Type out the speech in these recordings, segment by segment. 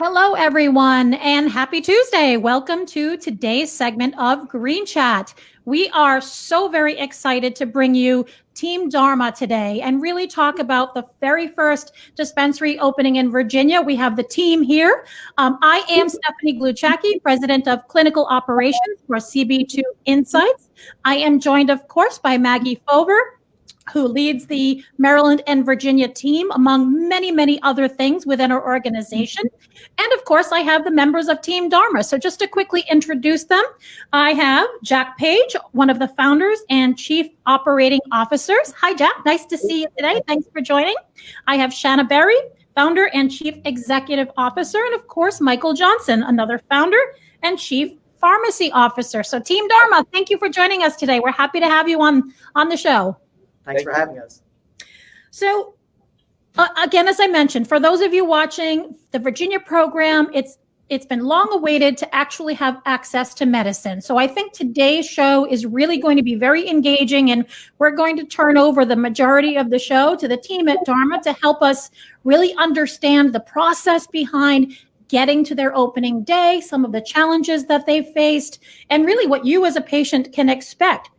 Hello, everyone, and happy Tuesday. Welcome to today's segment of Green Chat. We are so very excited to bring you Team Dharma today and really talk about the very first dispensary opening in Virginia. We have the team here. I am Stephanie Gluchacki, President of Clinical Operations for CB2 Insights. I am joined, of course, by Maggie Fauver, who leads the Maryland and Virginia team, among many, many other things within our organization. And of course, I have the members of Team Dharma. So just to quickly introduce them, I have Jack Paige, one of the founders and chief operating officers. Hi, Jack. Nice to see you today. Thanks for joining. I have Shanna Berry, founder and chief executive officer. And of course, Michael Johnston, another founder and chief pharmacy officer. So Team Dharma, thank you for joining us today. We're happy to have you on the show. Thanks for having us. So again, as I mentioned, for those of you watching the Virginia program, it's been long awaited to actually have access to medicine. So I think today's show is really going to be very engaging, and we're going to turn over the majority of the show to the team at Dharma to help us really understand the process behind getting to their opening day, some of the challenges that they've faced, and really what you as a patient can expect.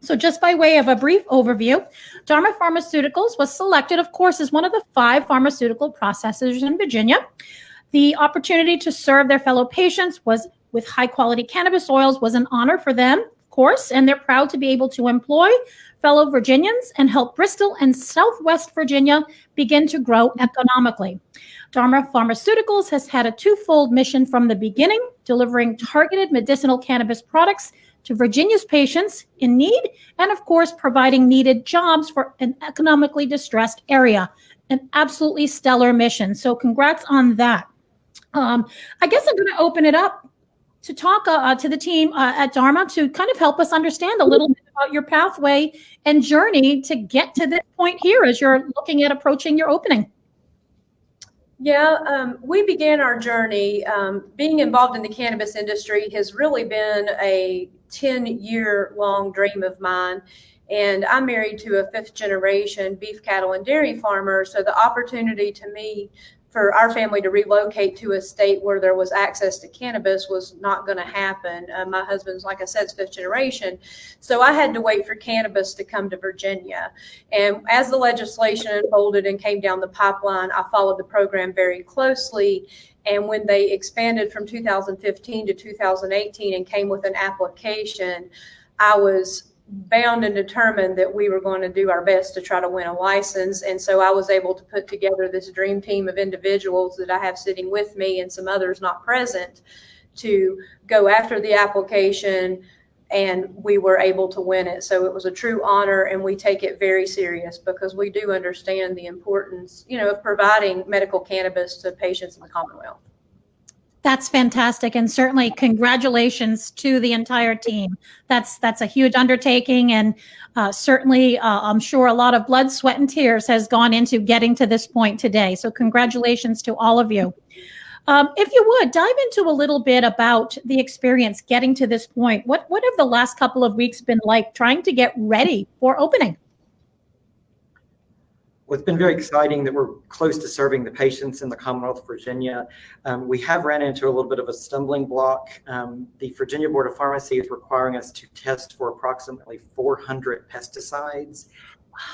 So just by way of a brief overview, Dharma Pharmaceuticals was selected, of course, as one of the 5 pharmaceutical processors in Virginia. The opportunity to serve their fellow patients with high-quality cannabis oils was an honor for them, of course, and they're proud to be able to employ fellow Virginians and help Bristol and Southwest Virginia begin to grow economically. Dharma Pharmaceuticals has had a twofold mission from the beginning, delivering targeted medicinal cannabis products to Virginia's patients in need, and of course, providing needed jobs for an economically distressed area. An absolutely stellar mission. So congrats on that. I guess I'm going to open it up to talk to the team at Dharma to kind of help us understand a little bit about your pathway and journey to get to this point here as you're looking at approaching your opening. Yeah, we began our journey. Being involved in the cannabis industry has really been a 10-year-long dream of mine. And I'm married to a 5th-generation beef, cattle, and dairy farmer. So the opportunity to me for our family to relocate to a state where there was access to cannabis was not going to happen. My husband's, like I said, is 5th generation. So I had to wait for cannabis to come to Virginia. And as the legislation unfolded and came down the pipeline, I followed the program very closely. And when they expanded from 2015 to 2018 and came with an application, I was bound and determined that we were going to do our best to try to win a license. And so I was able to put together this dream team of individuals that I have sitting with me and some others not present to go after the application, and we were able to win it. So it was a true honor, and we take it very serious because we do understand the importance, of providing medical cannabis to patients in the Commonwealth. That's fantastic. And certainly congratulations to the entire team. That's a huge undertaking. And certainly I'm sure a lot of blood, sweat, and tears has gone into getting to this point today. So congratulations to all of you. If you would, dive into a little bit about the experience getting to this point. What have the last couple of weeks been like trying to get ready for opening? Well, it's been very exciting that we're close to serving the patients in the Commonwealth of Virginia. We have ran into a little bit of a stumbling block. The Virginia Board of Pharmacy is requiring us to test for approximately 400 pesticides,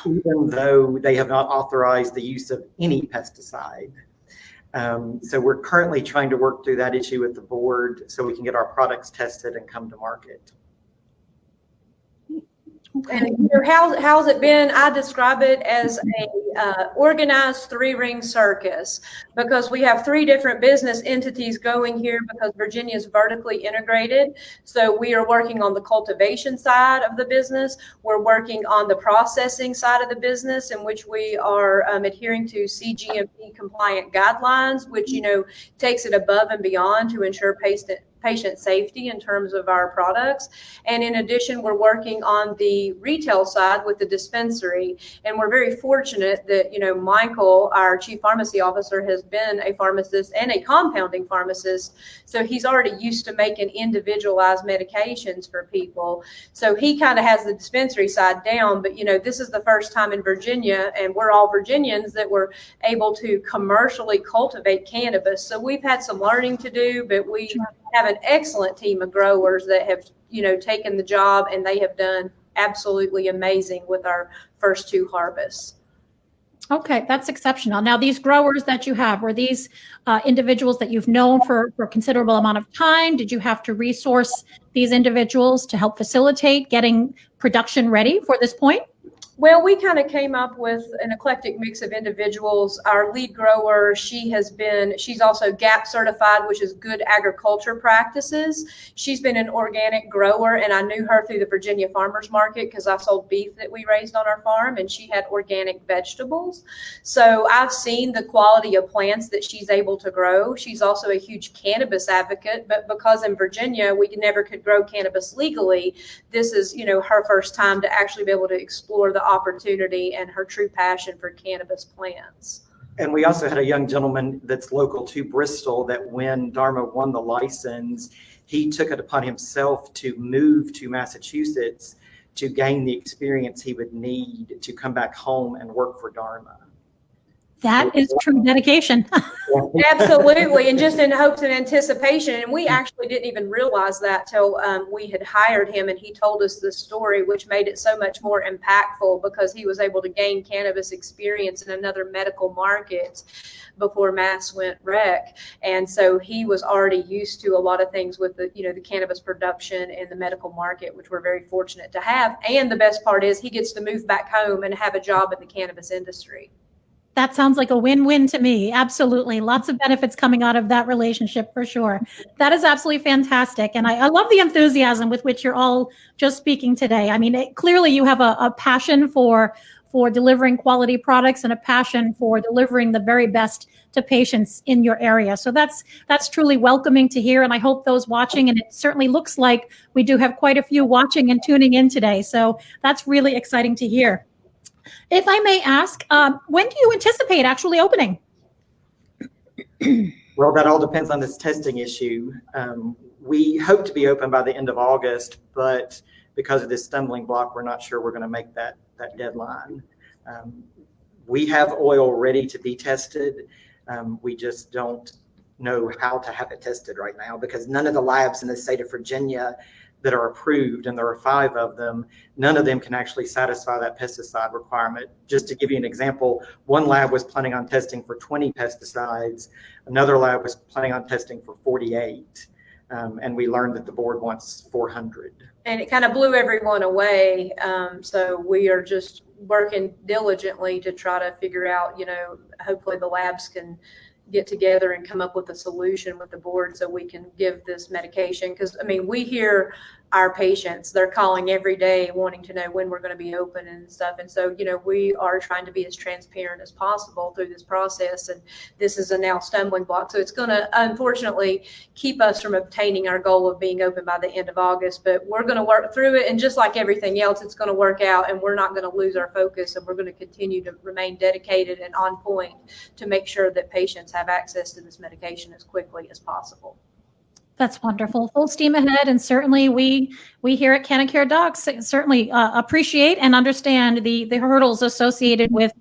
even though they have not authorized the use of any pesticide. So we're currently trying to work through that issue with the board so we can get our products tested and come to market. And how's it been? I describe it as a organized 3-ring circus, because we have 3 different business entities going here because Virginia is vertically integrated. So we are working on the cultivation side of the business. We're working on the processing side of the business, in which we are adhering to CGMP compliant guidelines, which takes it above and beyond to ensure patient safety in terms of our products. And in addition, we're working on the retail side with the dispensary. And we're very fortunate that, Michael, our chief pharmacy officer, has been a pharmacist and a compounding pharmacist. So he's already used to making individualized medications for people. So he kind of has the dispensary side down. But, this is the first time in Virginia, and we're all Virginians, that we're able to commercially cultivate cannabis. So we've had some learning to do, but we have an excellent team of growers that have, taken the job, and they have done absolutely amazing with our first 2 harvests. Okay, that's exceptional. Now, these growers that you have, were these individuals that you've known for a considerable amount of time? Did you have to resource these individuals to help facilitate getting production ready for this point? Well, we kind of came up with an eclectic mix of individuals. Our lead grower, she's also GAP certified, which is Good Agriculture Practices. She's been an organic grower, and I knew her through the Virginia Farmers Market because I sold beef that we raised on our farm, and she had organic vegetables. So I've seen the quality of plants that she's able to grow. She's also a huge cannabis advocate, but because in Virginia we never could grow cannabis legally, this is, her first time to actually be able to explore the opportunity and her true passion for cannabis plants. And we also had a young gentleman that's local to Bristol that when Dharma won the license, he took it upon himself to move to Massachusetts to gain the experience he would need to come back home and work for Dharma. That is true dedication. Absolutely. And just in hopes and anticipation. And we actually didn't even realize that till we had hired him, and he told us the story, which made it so much more impactful because he was able to gain cannabis experience in another medical market before Mass went rec. And so he was already used to a lot of things with the cannabis production and the medical market, which we're very fortunate to have. And the best part is he gets to move back home and have a job in the cannabis industry. That sounds like a win-win to me. Absolutely. Lots of benefits coming out of that relationship for sure. That is absolutely fantastic. And I love the enthusiasm with which you're all just speaking today. I mean, clearly you have a passion for delivering quality products and a passion for delivering the very best to patients in your area. So that's truly welcoming to hear. And I hope those watching, and it certainly looks like we do have quite a few watching and tuning in today. So that's really exciting to hear. If I may ask, when do you anticipate actually opening? Well, that all depends on this testing issue. We hope to be open by the end of August, but because of this stumbling block, we're not sure we're going to make that deadline. We have oil ready to be tested. We just don't know how to have it tested right now because none of the labs in the state of Virginia that are approved, and there are 5 of them, none of them can actually satisfy that pesticide requirement. Just to give you an example, one lab was planning on testing for 20 pesticides. Another lab was planning on testing for 48. And we learned that the board wants 400. And it kind of blew everyone away. So we are just working diligently to try to figure out, hopefully the labs can get together and come up with a solution with the board so we can give this medication. Because, we hear our patients, they're calling every day wanting to know when we're going to be open and stuff. And so, we are trying to be as transparent as possible through this process. And this is a now stumbling block. So it's going to, unfortunately, keep us from obtaining our goal of being open by the end of August. But we're going to work through it. And just like everything else, it's going to work out. And we're not going to lose our focus. And we're going to continue to remain dedicated and on point to make sure that patients have access to this medication as quickly as possible. That's wonderful. Full steam ahead. And certainly we here at Canacare Docs certainly appreciate and understand the hurdles associated with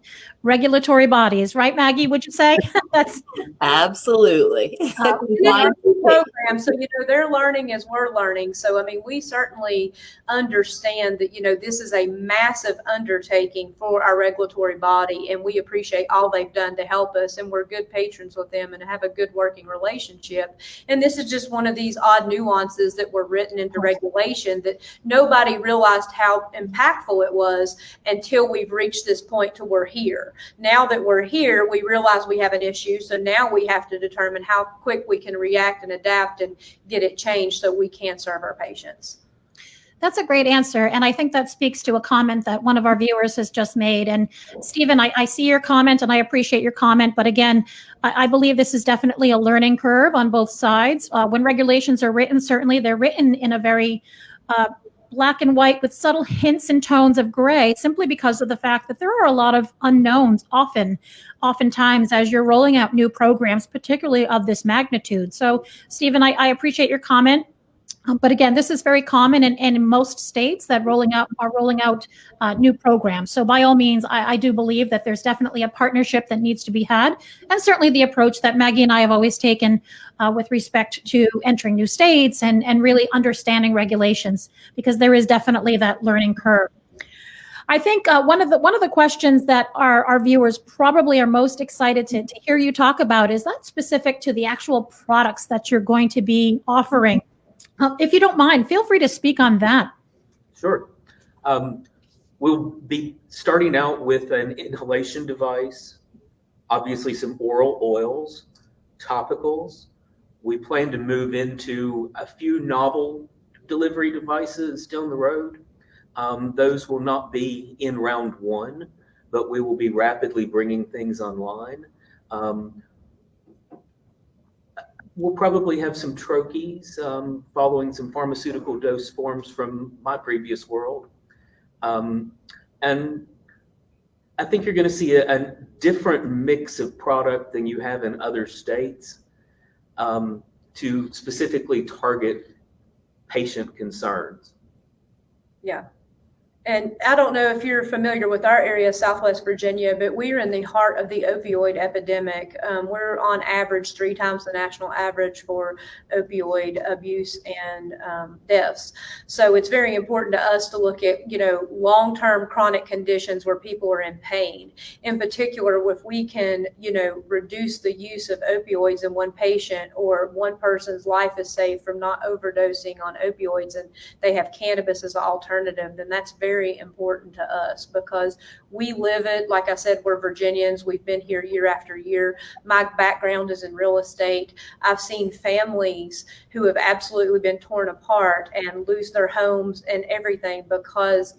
regulatory bodies. Right, Maggie, would you say? That's absolutely. Program. So, they're learning as we're learning. So, we certainly understand that, this is a massive undertaking for our regulatory body, and we appreciate all they've done to help us, and we're good patrons with them and have a good working relationship. And this is just one of these odd nuances that were written into regulation that nobody realized how impactful it was until we've reached this point to we're here. Now that we're here, we realize we have an issue. So now we have to determine how quick we can react and adapt and get it changed so we can serve our patients. That's a great answer. And I think that speaks to a comment that one of our viewers has just made. And Stephen, I see your comment and I appreciate your comment. But again, I believe this is definitely a learning curve on both sides. When regulations are written, certainly they're written in a very black and white with subtle hints and tones of gray, simply because of the fact that there are a lot of unknowns oftentimes as you're rolling out new programs, particularly of this magnitude. So Stephen, I appreciate your comment. But again, this is very common in most states that are rolling out new programs. So by all means, I do believe that there's definitely a partnership that needs to be had, and certainly the approach that Maggie and I have always taken with respect to entering new states and really understanding regulations, because there is definitely that learning curve. I think one of the questions that our viewers probably are most excited to hear you talk about is that specific to the actual products that you're going to be offering. If you don't mind, feel free to speak on that. Sure. We'll be starting out with an inhalation device, obviously some oral oils, topicals. We plan to move into a few novel delivery devices down the road. Those will not be in round one, but we will be rapidly bringing things online. We'll probably have some troches following some pharmaceutical dose forms from my previous world. And I think you're going to see a different mix of product than you have in other states to specifically target patient concerns. Yeah. And I don't know if you're familiar with our area, Southwest Virginia, but we are in the heart of the opioid epidemic. We're on average 3 times the national average for opioid abuse and deaths. So it's very important to us to look at, long-term chronic conditions where people are in pain. In particular, if we can, reduce the use of opioids in one patient, or one person's life is saved from not overdosing on opioids and they have cannabis as an alternative, then that's very important to us, because we live it. Like I said, we're Virginians. We've been here year after year. My background is in real estate. I've seen families who have absolutely been torn apart and lose their homes and everything because,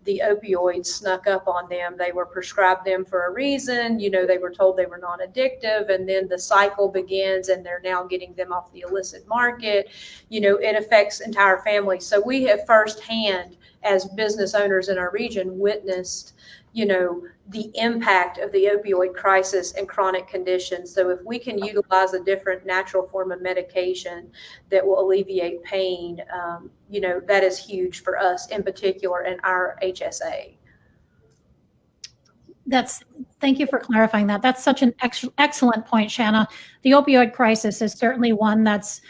the opioids snuck up on them. They were prescribed them for a reason. They were told they were non-addictive, and then the cycle begins and they're now getting them off the illicit market. It affects entire families. So we have firsthand, as business owners in our region, witnessed, the impact of the opioid crisis and chronic conditions. So if we can utilize a different natural form of medication that will alleviate pain, that is huge for us in particular in our HSA. Thank you for clarifying that. That's such an excellent point, Shanna. The opioid crisis is certainly one that's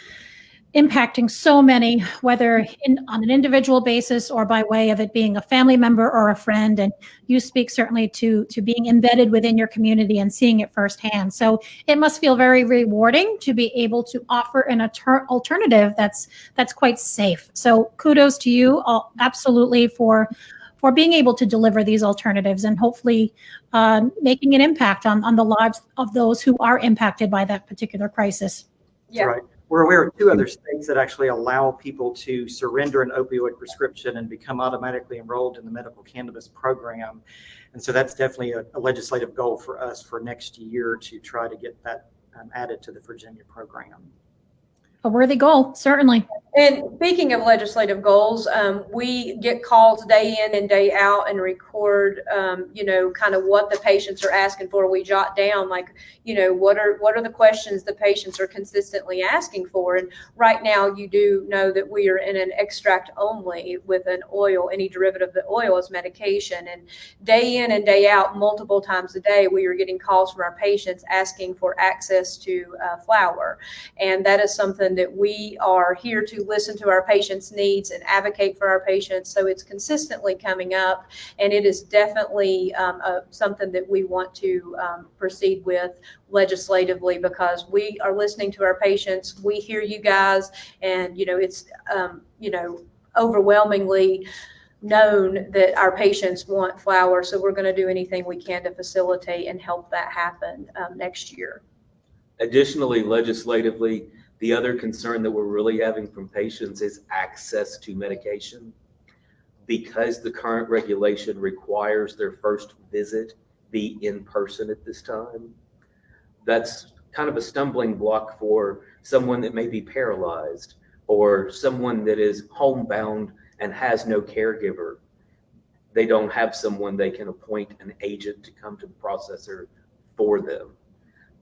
impacting so many, whether on an individual basis or by way of it being a family member or a friend. And you speak certainly to being embedded within your community and seeing it firsthand. So it must feel very rewarding to be able to offer an alternative that's quite safe. So kudos to you all, absolutely, for being able to deliver these alternatives and hopefully making an impact on the lives of those who are impacted by that particular crisis. Yeah. Right. We're aware of 2 other states that actually allow people to surrender an opioid prescription and become automatically enrolled in the medical cannabis program. And so that's definitely a legislative goal for us for next year to try to get that added to the Virginia program. A worthy goal, certainly. And speaking of legislative goals, we get calls day in and day out and record, kind of what the patients are asking for. We jot down what are the questions the patients are consistently asking for. And right now, you do know that we are in an extract only with an oil. Any derivative of the oil is medication. And day in and day out, multiple times a day, we are getting calls from our patients asking for access to flour. And that is something that we are here to listen to our patients' needs and advocate for our patients. So it's consistently coming up, and it is definitely something that we want to proceed with legislatively, because we are listening to our patients. We hear you guys, and it's overwhelmingly known that our patients want flour. So we're going to do anything we can to facilitate and help that happen next year. Additionally, legislatively, The other concern that we're really having from patients is access to medication. Because the current regulation requires their first visit be in person at this time, that's kind of a stumbling block for someone that may be paralyzed or someone that is homebound and has no caregiver. They don't have someone they can appoint an agent to come to the processor for them.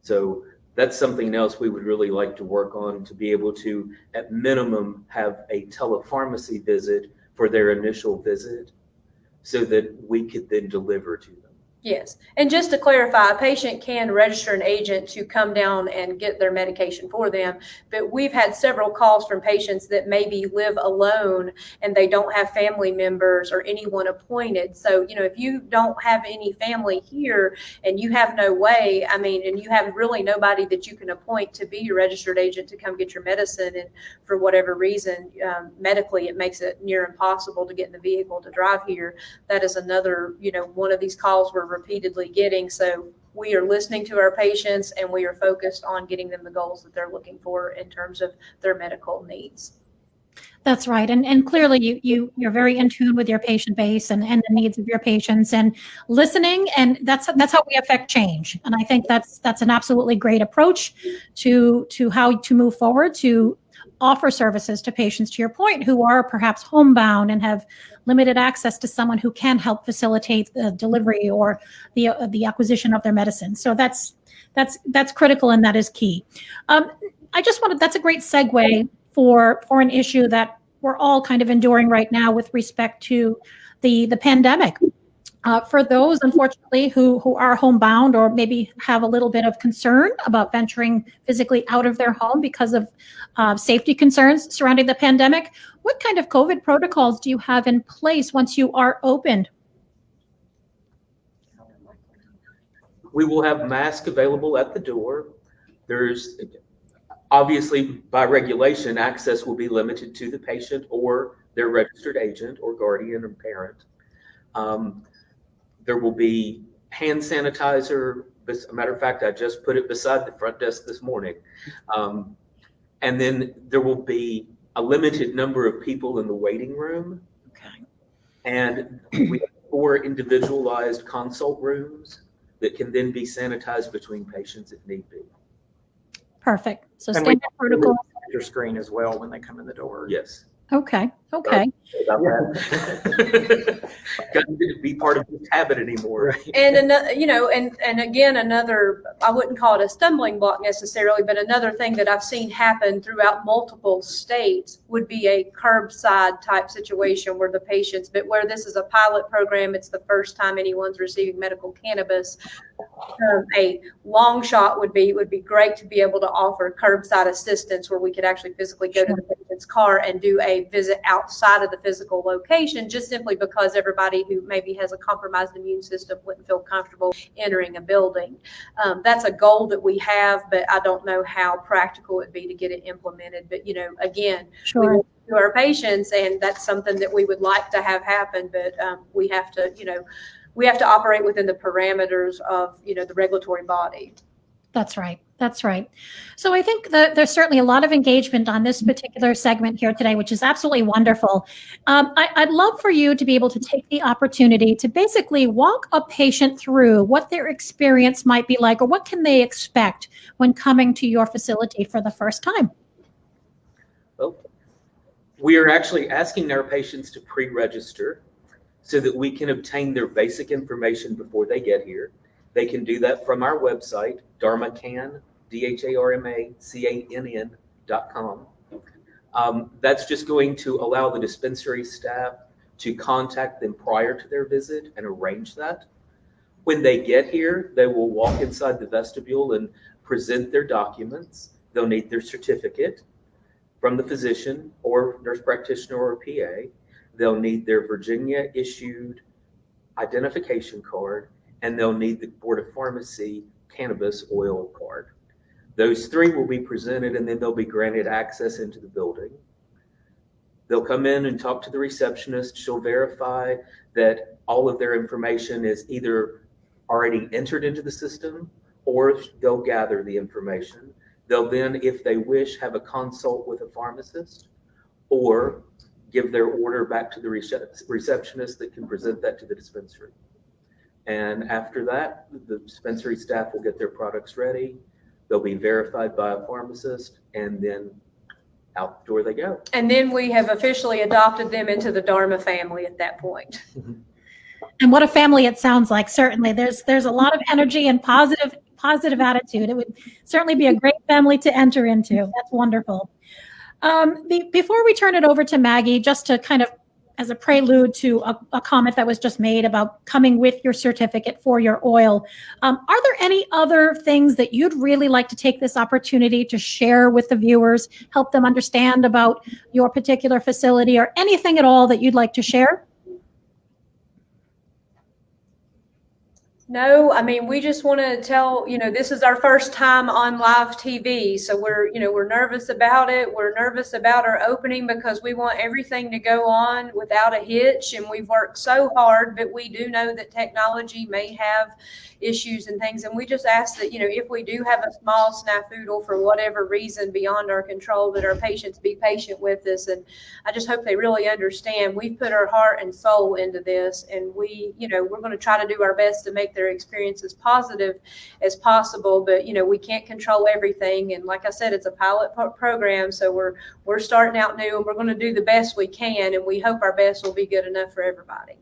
So that's something else we would really like to work on, to be able to, at minimum, have a telepharmacy visit for their initial visit so that we could then deliver to them. Yes. And just to clarify, a patient can register an agent to come down and get their medication for them. But we've had several calls from patients that maybe live alone and they don't have family members or anyone appointed. So, if you don't have any family here and you have no way, and you have really nobody that you can appoint to be your registered agent to come get your medicine, and for whatever reason, medically, it makes it near impossible to get in the vehicle to drive here. That is another, one of these calls we're repeatedly getting. So we are listening to our patients and we are focused on getting them the goals that they're looking for in terms of their medical needs. That's right. And clearly you're very in tune with your patient base and the needs of your patients and listening. And that's how we affect change. And I think that's an absolutely great approach to how to move forward to offer services to patients, to your point, who are perhaps homebound and have limited access to someone who can help facilitate the delivery or the acquisition of their medicine. So that's critical and that is key. That's a great segue for an issue that we're all kind of enduring right now with respect to the pandemic. For those, unfortunately, who are homebound or maybe have a little bit of concern about venturing physically out of their home because of safety concerns surrounding the pandemic, what kind of COVID protocols do you have in place once you are opened? We will have masks available at the door. There's obviously, by regulation, access will be limited to the patient or their registered agent or guardian or parent. There will be hand sanitizer. As a matter of fact, I just put it beside the front desk this morning. And then there will be a limited number of people in the waiting room. Okay. And we have 4 individualized consult rooms that can then be sanitized between patients if need be. Perfect. So And standard protocol. Your screen as well when they come in the door. Yes. Okay. About that. Got to be part of this habit anymore. Right. And again, another, I wouldn't call it a stumbling block necessarily, but another thing that I've seen happen throughout multiple states would be a curbside type situation where where this is a pilot program, it's the first time anyone's receiving medical cannabis. A long shot would be great to be able to offer curbside assistance where we could actually physically go to the patient's car and do a visit outside of the physical location, just simply because everybody who maybe has a compromised immune system wouldn't feel comfortable entering a building. That's a goal that we have, but I don't know how practical it'd be to get it implemented. But, again, Sure. we work to our patients, and that's something that we would like to have happen, but we have to operate within the parameters of, the regulatory body. That's right. That's right. So I think that there's certainly a lot of engagement on this particular segment here today, which is absolutely wonderful. I'd love for you to be able to take the opportunity to basically walk a patient through what their experience might be like, or what can they expect when coming to your facility for the first time. Well, we are actually asking our patients to pre-register so that we can obtain their basic information before they get here. They can do that from our website, DharmaCann, DharmaCann.com. That's just going to allow the dispensary staff to contact them prior to their visit and arrange that. When they get here, they will walk inside the vestibule and present their documents. They'll need their certificate from the physician or nurse practitioner or PA. They'll need their Virginia issued identification card, and they'll need the Board of Pharmacy cannabis oil card. Those 3 will be presented, and then they'll be granted access into the building. They'll come in and talk to the receptionist. She'll verify that all of their information is either already entered into the system, or they'll gather the information. They'll then, if they wish, have a consult with a pharmacist or give their order back to the receptionist that can present that to the dispensary. And after that, the dispensary staff will get their products ready. They'll be verified by a pharmacist, and then out the door they go. And then we have officially adopted them into the Dharma family at that point. And what a family it sounds like. Certainly, there's a lot of energy and positive attitude. It would certainly be a great family to enter into. That's wonderful. Before we turn it over to Maggie, just to kind of as a prelude to a comment that was just made about coming with your certificate for your oil, are there any other things that you'd really like to take this opportunity to share with the viewers, help them understand about your particular facility, or anything at all that you'd like to share? No, I mean, we just want to tell, this is our first time on live TV. So we're nervous about it. We're nervous about our opening because we want everything to go on without a hitch. And we've worked so hard, but we do know that technology may have issues and things. And we just ask that, if we do have a small snafu for whatever reason beyond our control, that our patients be patient with us. And I just hope they really understand we've put our heart and soul into this. And we're going to try to do our best to make their experience as positive as possible, but we can't control everything. And like I said, it's a pilot program, so we're starting out new, and we're going to do the best we can, and we hope our best will be good enough for everybody.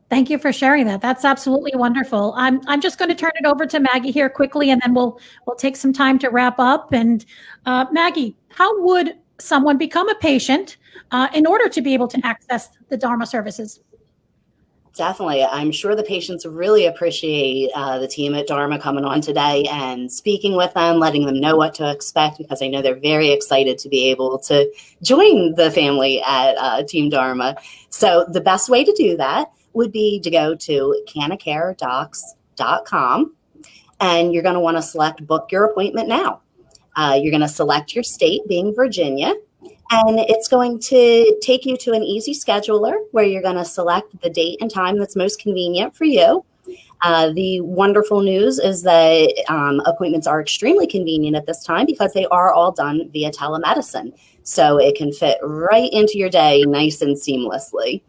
Thank you for sharing that. That's absolutely wonderful. I'm just going to turn it over to Maggie here quickly, and then we'll take some time to wrap up. And Maggie, how would someone become a patient in order to be able to access the Dharma services? Definitely. I'm sure the patients really appreciate the team at Dharma coming on today and speaking with them, letting them know what to expect, because I know they're very excited to be able to join the family at Team Dharma. So the best way to do that would be to go to cannacaredocs.com, and you're going to want to select book your appointment now. You're going to select your state, being Virginia. And it's going to take you to an easy scheduler where you're going to select the date and time that's most convenient for you. The wonderful news is that appointments are extremely convenient at this time because they are all done via telemedicine. So it can fit right into your day nice and seamlessly.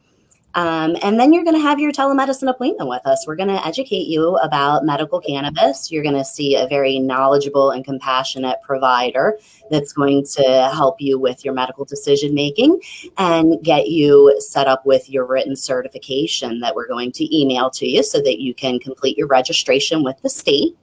And then you're going to have your telemedicine appointment with us. We're going to educate you about medical cannabis. You're going to see a very knowledgeable and compassionate provider that's going to help you with your medical decision making and get you set up with your written certification that we're going to email to you so that you can complete your registration with the state.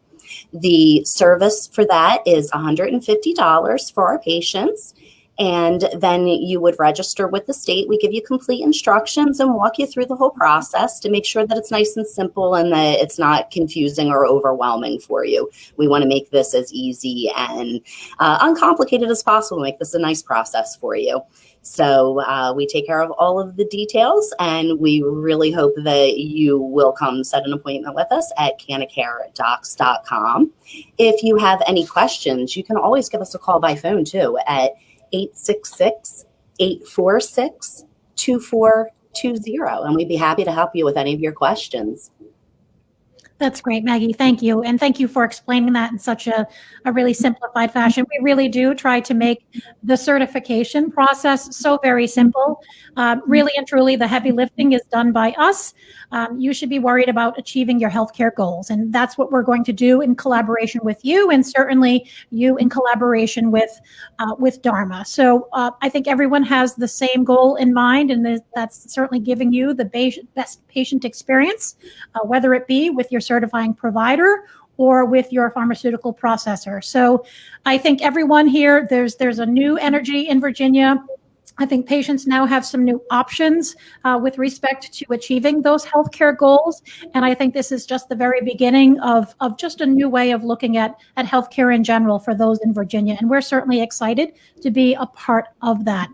The service for that is $150 for our patients. And then you would register with the state. We give you complete instructions and walk you through the whole process to make sure that it's nice and simple and that it's not confusing or overwhelming for you. We want to make this as easy and uncomplicated as possible, make this a nice process for you. So we take care of all of the details, and we really hope that you will come set an appointment with us at cannacaredocs.com. If you have any questions, you can always give us a call by phone too at 866-846-2420, and we'd be happy to help you with any of your questions. That's great, Maggie. Thank you. And thank you for explaining that in such a really simplified fashion. We really do try to make the certification process so very simple. Really and truly, the heavy lifting is done by us. You should be worried about achieving your healthcare goals. And that's what we're going to do in collaboration with you, and certainly you in collaboration with Dharma. So I think everyone has the same goal in mind, and that's certainly giving you the best patient experience, whether it be with your certifying provider or with your pharmaceutical processor. So I think everyone here, there's a new energy in Virginia. I think patients now have some new options with respect to achieving those healthcare goals. And I think this is just the very beginning of just a new way of looking at healthcare in general for those in Virginia. And we're certainly excited to be a part of that.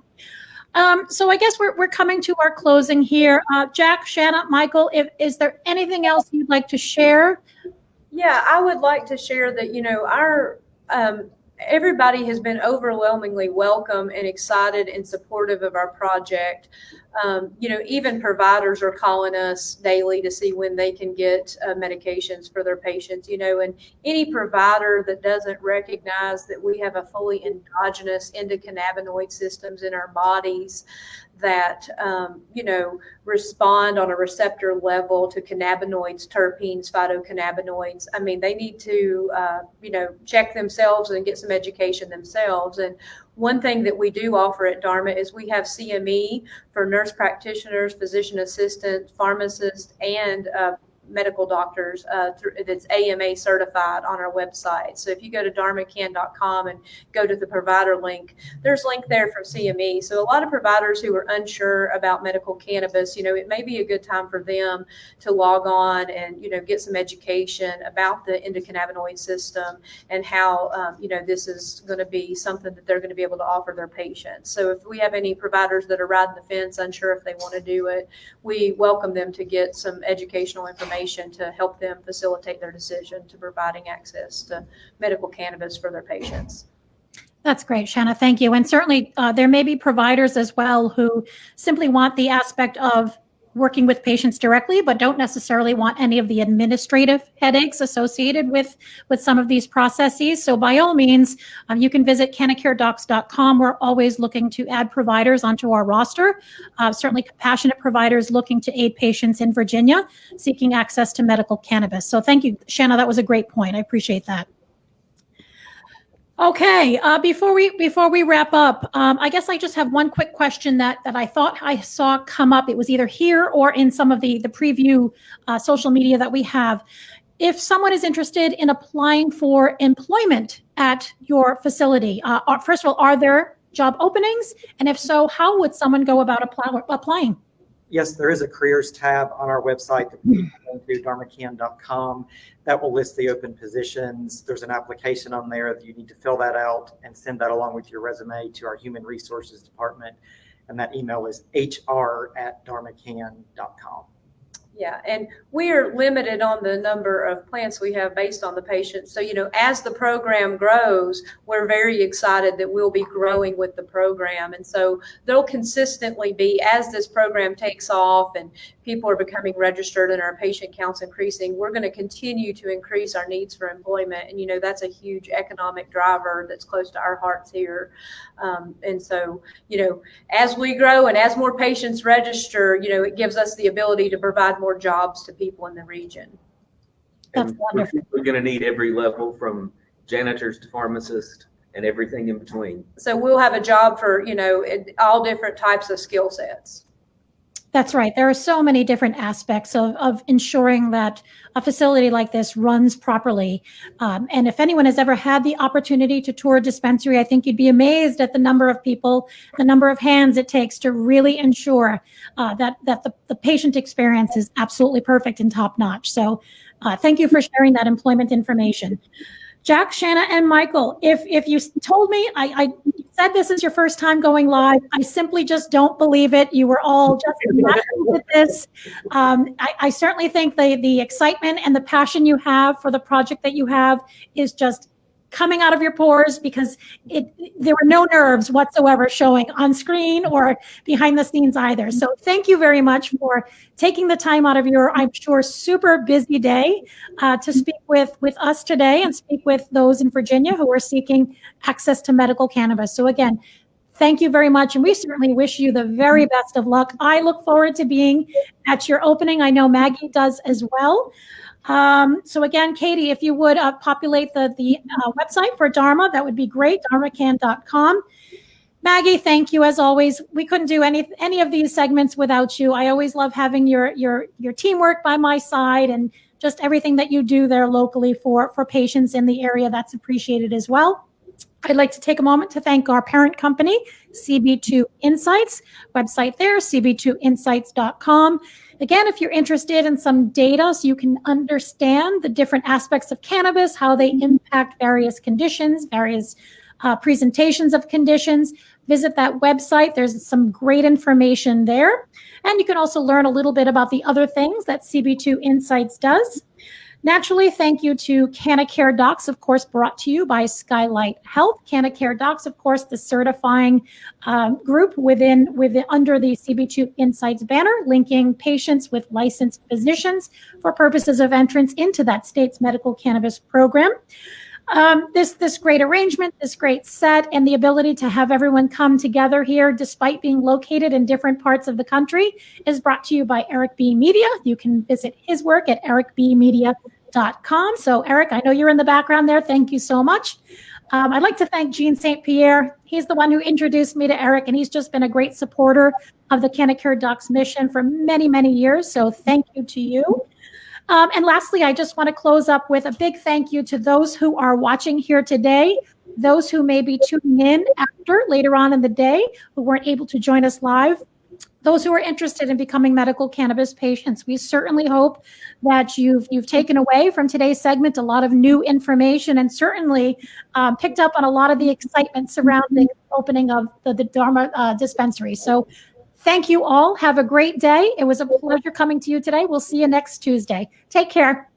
So I guess we're coming to our closing here. Jack, Shanna, Michael, is there anything else you'd like to share? Yeah, I would like to share that, our everybody has been overwhelmingly welcome and excited and supportive of our project. Even providers are calling us daily to see when they can get medications for their patients, and any provider that doesn't recognize that we have a fully endogenous endocannabinoid systems in our bodies that, respond on a receptor level to cannabinoids, terpenes, phytocannabinoids. I mean, they need to, check themselves and get some education themselves. And one thing that we do offer at Dharma is we have CME for nurse practitioners, physician assistants, pharmacists, and medical doctors that's AMA certified on our website. So if you go to dharmacan.com and go to the provider link, there's a link there from CME. So a lot of providers who are unsure about medical cannabis, it may be a good time for them to log on and, get some education about the endocannabinoid system and how, this is going to be something that they're going to be able to offer their patients. So if we have any providers that are riding the fence, unsure if they want to do it, we welcome them to get some educational information to help them facilitate their decision to providing access to medical cannabis for their patients. That's great, Shanna. Thank you. And certainly there may be providers as well who simply want the aspect of working with patients directly, but don't necessarily want any of the administrative headaches associated with some of these processes. So by all means, you can visit cannacaredocs.com. We're always looking to add providers onto our roster, certainly compassionate providers looking to aid patients in Virginia seeking access to medical cannabis. So thank you, Shanna. That was a great point. I appreciate that. Okay, before we wrap up, I guess I just have one quick question that I thought I saw come up. It was either here or in some of the preview social media that we have. If someone is interested in applying for employment at your facility, first of all, are there job openings? And if so, how would someone go about applying? Yes, there is a careers tab on our website that you can go to dharmacan.com that will list the open positions. There's an application on there that you need to fill that out and send that along with your resume to our human resources department. And that email is hr@dharmacan.com. Yeah, and we are limited on the number of plants we have based on the patients. So, as the program grows, we're very excited that we'll be growing with the program. And so there'll consistently be, as this program takes off and people are becoming registered and our patient counts increasing, we're going to continue to increase our needs for employment. And, that's a huge economic driver that's close to our hearts here. And so, as we grow and as more patients register, it gives us the ability to provide more jobs to people in the region. That's wonderful. We're going to need every level from janitors to pharmacists and everything in between. So we'll have a job for, all different types of skill sets. That's right. There are so many different aspects of ensuring that a facility like this runs properly. And if anyone has ever had the opportunity to tour a dispensary, I think you'd be amazed at the number of people, the number of hands it takes to really ensure that the patient experience is absolutely perfect and top notch. So thank you for sharing that employment information. Jack, Shanna, and Michael, if you told me, I said this is your first time going live, I simply just don't believe it. You were all just with this. I certainly think the excitement and the passion you have for the project that you have is just coming out of your pores, because there were no nerves whatsoever showing on screen or behind the scenes either. So thank you very much for taking the time out of your, I'm sure, super busy day to speak with us today and speak with those in Virginia who are seeking access to medical cannabis. So again, thank you very much. And we certainly wish you the very best of luck. I look forward to being at your opening. I know Maggie does as well. So again, Katie, if you would populate the website for Dharma, that would be great, dharmacan.com. Maggie, thank you as always. We couldn't do any of these segments without you. I always love having your teamwork by my side and just everything that you do there locally for patients in the area. That's appreciated as well. I'd like to take a moment to thank our parent company, CB2 Insights, website there, cb2insights.com. Again, if you're interested in some data so you can understand the different aspects of cannabis, how they impact various conditions, various presentations of conditions, visit that website. There's some great information there. And you can also learn a little bit about the other things that CB2 Insights does. Naturally, thank you to CannaCare Docs, of course, brought to you by Skylight Health. CannaCare Docs, of course, the certifying group under the CB2 Insights banner, linking patients with licensed physicians for purposes of entrance into that state's medical cannabis program. This great arrangement, this great set, and the ability to have everyone come together here despite being located in different parts of the country is brought to you by Eric B. Media. You can visit his work at ericbmedia.com. So Eric, I know you're in the background there. Thank you so much. I'd like to thank Gene St. Pierre. He's the one who introduced me to Eric, and he's just been a great supporter of the CannaCare Docs mission for many, many years. So thank you to you. And lastly, I just want to close up with a big thank you to those who are watching here today, those who may be tuning in later on in the day, who weren't able to join us live, those who are interested in becoming medical cannabis patients. We certainly hope that you've taken away from today's segment a lot of new information and certainly picked up on a lot of the excitement surrounding the opening of the Dharma dispensary. So thank you all. Have a great day. It was a pleasure coming to you today. We'll see you next Tuesday. Take care.